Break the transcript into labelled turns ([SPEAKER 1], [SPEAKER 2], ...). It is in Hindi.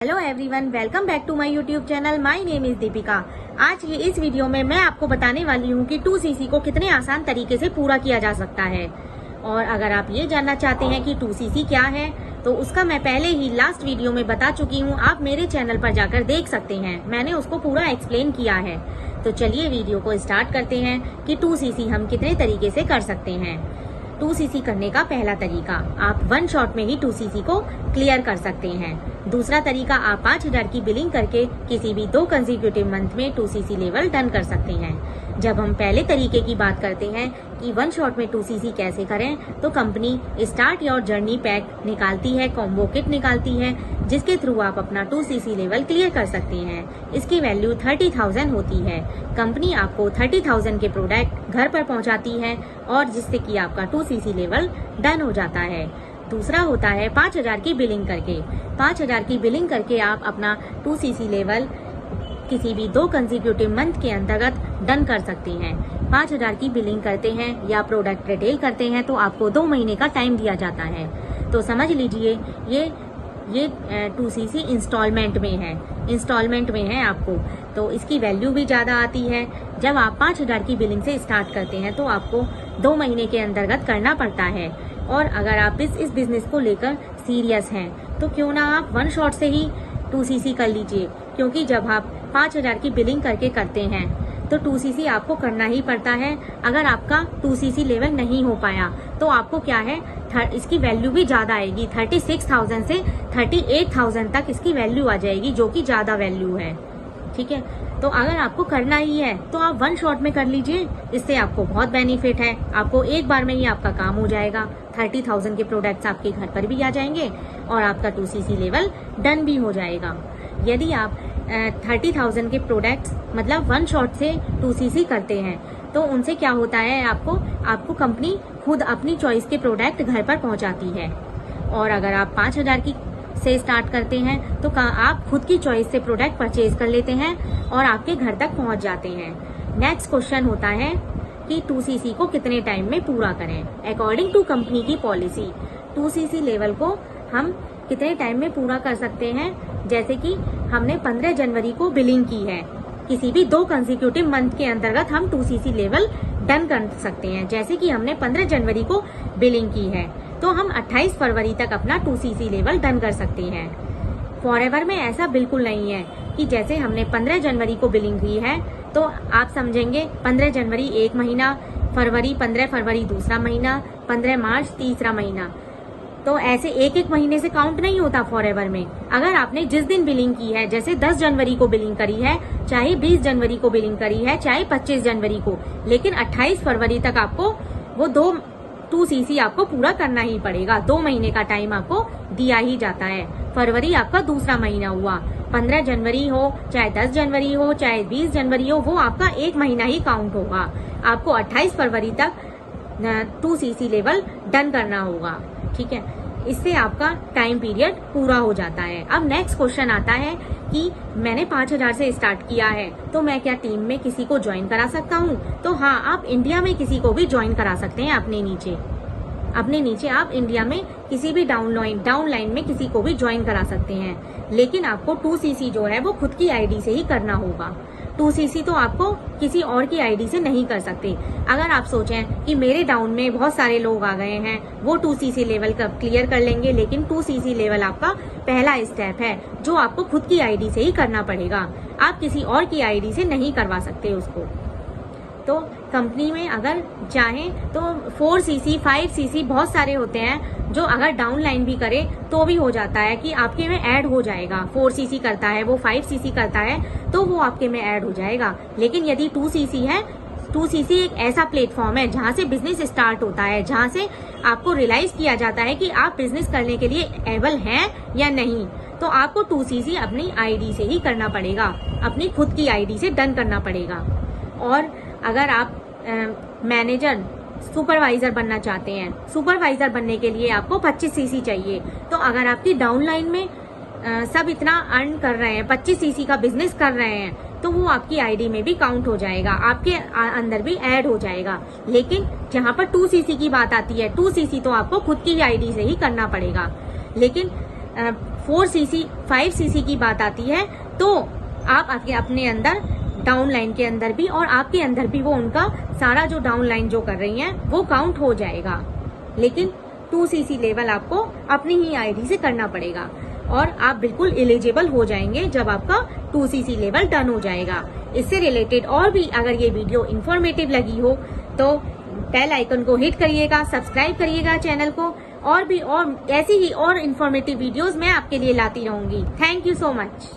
[SPEAKER 1] Hello everyone, welcome back to my YouTube channel. My name is Deepika. आज की इस वीडियो में मैं आपको बताने वाली हूँ कि 2cc को कितने आसान तरीके से पूरा किया जा सकता है। और अगर आप ये जानना चाहते हैं कि 2cc क्या है तो उसका मैं पहले ही लास्ट वीडियो में बता चुकी हूँ। आप मेरे चैनल पर जाकर देख सकते हैं, मैंने उसको पूरा एक्सप्लेन किया है। तो चलिए वीडियो को स्टार्ट करते हैं कि 2cc हम कितने तरीके से कर सकते हैं। 2cc करने का पहला तरीका, आप 1 शॉट में ही 2cc को क्लियर कर सकते हैं। दूसरा तरीका, आप 5000 की बिलिंग करके किसी भी 2 कंसेक्यूटिव मंथ में 2cc लेवल डन कर सकते हैं। जब हम पहले तरीके की बात करते हैं कि 1 शॉट में 2cc कैसे करें, तो company start your journey pack निकालती है, कॉम्बो किट निकालती है, जिसके थ्रू आप अपना 2cc लेवल क्लियर कर सकते हैं। इसकी वैल्यू 30,000 होती है। कंपनी आपको 30,000 के प्रोडक्ट घर पर पहुंचाती है और जिससे कि आपका 2cc लेवल डन हो जाता है। दूसरा होता है 5000 की बिलिंग करके। 5000 की बिलिंग करके आप अपना 2cc लेवल किसी भी 2 कंसेक्यूटिव मंथ के अंतर्गत डन कर सकते हैं। 5000 की बिलिंग करते हैं या प्रोडक्ट रिटेल करते हैं तो आपको 2 महीने का टाइम दिया जाता है। तो समझ लीजिए ये 2cc इंस्टॉलमेंट में है आपको, तो इसकी वैल्यू भी ज्यादा आती है। जब आप 5000 की बिलिंग से स्टार्ट करते हैं तो आपको 2 महीने के अंतर्गत करना पड़ता है। और अगर आप इस बिजनेस को लेकर सीरियस हैं तो क्यों ना आप 1 शॉट से ही 2cc कर लीजिए, क्योंकि जब आप 5000 की बिलिंग करके करते हैं तो 2cc आपको करना ही पड़ता है। अगर आपका 2cc लेवल नहीं हो पाया तो आपको क्या है, इसकी वैल्यू भी ज्यादा आएगी। 36,000 से 38,000 तक इसकी वैल्यू आ जाएगी, जो कि ज्यादा वैल्यू है। ठीक है, तो अगर आपको करना ही है तो आप 1 शॉट में कर लीजिए। इससे आपको बहुत बेनिफिट है, आपको एक बार में ही आपका काम हो जाएगा। 30,000 के प्रोडक्ट्स आपके घर पर भी आ जाएंगे और आपका 2cc लेवल डन भी हो जाएगा। यदि आप 30,000 के प्रोडक्ट्स मतलब 1 शॉट से 2cc करते हैं तो उनसे क्या होता है, आपको कंपनी खुद अपनी चॉइस के प्रोडक्ट घर पर पहुंचाती है। और अगर आप 5000 की से स्टार्ट करते हैं तो आप खुद की चॉइस से प्रोडक्ट परचेज कर लेते हैं और आपके घर तक पहुंच जाते हैं। नेक्स्ट क्वेश्चन होता है कि 2cc को कितने टाइम में पूरा करें। अकॉर्डिंग टू कंपनी की पॉलिसी 2cc लेवल को हम कितने टाइम में पूरा कर सकते हैं। जैसे कि हमने 15 जनवरी को बिलिंग की है, किसी भी 2 कंसेक्यूटिव मंथ के अंतर्गत हम 2cc लेवल डन कर सकते हैं। जैसे कि हमने 15 जनवरी को बिलिंग की है तो हम 28 फरवरी तक अपना 2cc लेवल डन कर सकते हैं। फॉरएवर में ऐसा बिल्कुल नहीं है कि जैसे हमने 15 जनवरी को बिलिंग की है तो आप समझेंगे 15 जनवरी 1 महीना, 15 फरवरी दूसरा महीना, 15 मार्च तीसरा महीना। तो ऐसे एक महीने से काउंट नहीं होता फॉरएवर में। अगर आपने जिस दिन बिलिंग की है, जैसे 10 जनवरी को बिलिंग करी है, चाहे 20 जनवरी को बिलिंग करी है, चाहे 25 जनवरी को, लेकिन 28 फरवरी तक आपको वो 2cc आपको पूरा करना ही पड़ेगा। 2 महीने का टाइम आपको दिया ही जाता है। फरवरी आपका दूसरा महीना हुआ, 15 जनवरी हो, चाहे 10 जनवरी हो, चाहे 20 जनवरी हो, वो आपका 1 महीना ही काउंट होगा। आपको 28 फरवरी तक 2cc लेवल डन करना होगा। ठीक है, इससे आपका टाइम पीरियड पूरा हो जाता है। अब नेक्स्ट क्वेश्चन आता है कि मैंने 5000 से स्टार्ट किया है तो मैं क्या टीम में किसी को ज्वाइन करा सकता हूँ। तो हाँ, आप इंडिया में किसी को भी ज्वाइन करा सकते हैं। अपने नीचे आप इंडिया में किसी भी डाउन लाइन में किसी को भी ज्वाइन करा सकते हैं। लेकिन आपको 2cc जो है वो खुद की आईडी से ही करना होगा। 2cc तो आपको किसी और की आईडी से नहीं कर सकते। अगर आप सोचें कि मेरे डाउन में बहुत सारे लोग आ गए हैं, वो 2cc लेवल क्लियर कर लेंगे, लेकिन 2cc लेवल आपका पहला स्टेप है जो आपको खुद की आईडी से ही करना पड़ेगा। आप किसी और की आईडी से नहीं करवा सकते उसको। तो कंपनी में अगर चाहें तो 4cc 5cc बहुत सारे होते हैं जो अगर डाउन लाइन भी करे तो भी हो जाता है कि आपके में ऐड हो जाएगा। 4cc करता है, वो 5cc करता है तो वो आपके में ऐड हो जाएगा। लेकिन यदि 2cc है, 2cc एक ऐसा प्लेटफॉर्म है जहाँ से बिजनेस स्टार्ट होता है, जहाँ से आपको रियलाइज किया जाता है कि आप बिजनेस करने के लिए एबल हैं या नहीं। तो आपको 2cc अपनी आईडी से ही करना पड़ेगा, अपनी खुद की आईडी से डन करना पड़ेगा। और अगर आप मैनेजर सुपरवाइजर बनना चाहते हैं, सुपरवाइजर बनने के लिए आपको 25cc चाहिए। तो अगर आपकी डाउन लाइन में सब इतना अर्न कर रहे हैं, 25cc का बिजनेस कर रहे हैं, तो वो आपकी आईडी में भी काउंट हो जाएगा, आपके अंदर भी ऐड हो जाएगा। लेकिन जहाँ पर 2cc की बात आती है, 2cc तो आपको खुद की आईडी से ही करना पड़ेगा। लेकिन 4cc 5cc की बात आती है तो आप अपने अंदर डाउन लाइन के अंदर भी और आपके अंदर भी वो उनका सारा जो डाउन लाइन जो कर रही हैं वो काउंट हो जाएगा। लेकिन 2cc लेवल आपको अपनी ही आईडी से करना पड़ेगा और आप बिल्कुल एलिजिबल हो जाएंगे जब आपका 2cc लेवल डन हो जाएगा। इससे रिलेटेड और भी अगर ये वीडियो इन्फॉर्मेटिव लगी हो तो बेल आइकन को हिट करिएगा, सब्सक्राइब करिएगा चैनल को, और भी और ऐसी ही और इन्फॉर्मेटिव वीडियोस मैं आपके लिए लाती रहूंगी। Thank you so much.